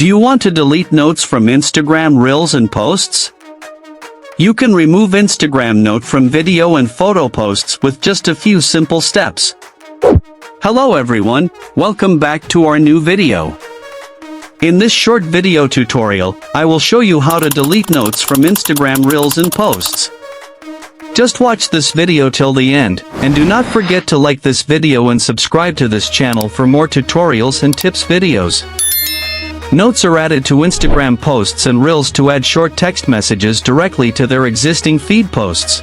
Do you want to delete notes from Instagram Reels and posts? You can remove Instagram note from video and photo posts with just a few simple steps. Hello everyone, welcome back to our new video. In this short video tutorial, I will show you how to delete notes from Instagram Reels and posts. Just watch this video till the end, and do not forget to like this video and subscribe to this channel for more tutorials and tips videos. Notes are added to Instagram posts and Reels to add short text messages directly to their existing feed posts.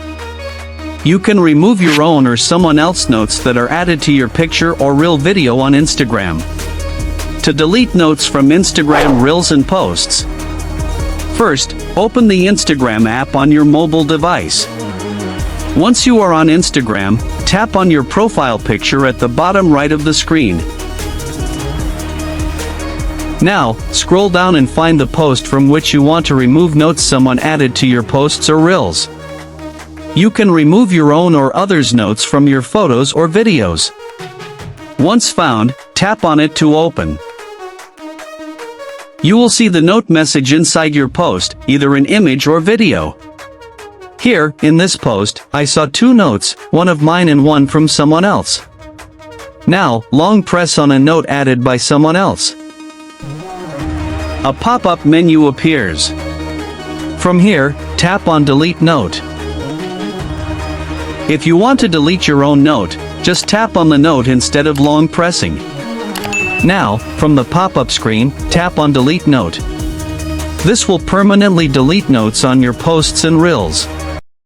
You can remove your own or someone else's notes that are added to your picture or Reel video on Instagram. To delete notes from Instagram Reels and posts, first, open the Instagram app on your mobile device. Once you are on Instagram, tap on your profile picture at the bottom right of the screen. Now, scroll down and find the post from which you want to remove notes someone added to your posts or Reels. You can remove your own or others' notes from your photos or videos. Once found, tap on it to open. You will see the note message inside your post, either an image or video. Here, in this post, I saw 2 notes, one of mine and one from someone else. Now, long press on a note added by someone else. A pop-up menu appears. From here, tap on Delete Note. If you want to delete your own note, just tap on the note instead of long pressing. Now, from the pop-up screen, tap on Delete Note. This will permanently delete notes on your posts and Reels.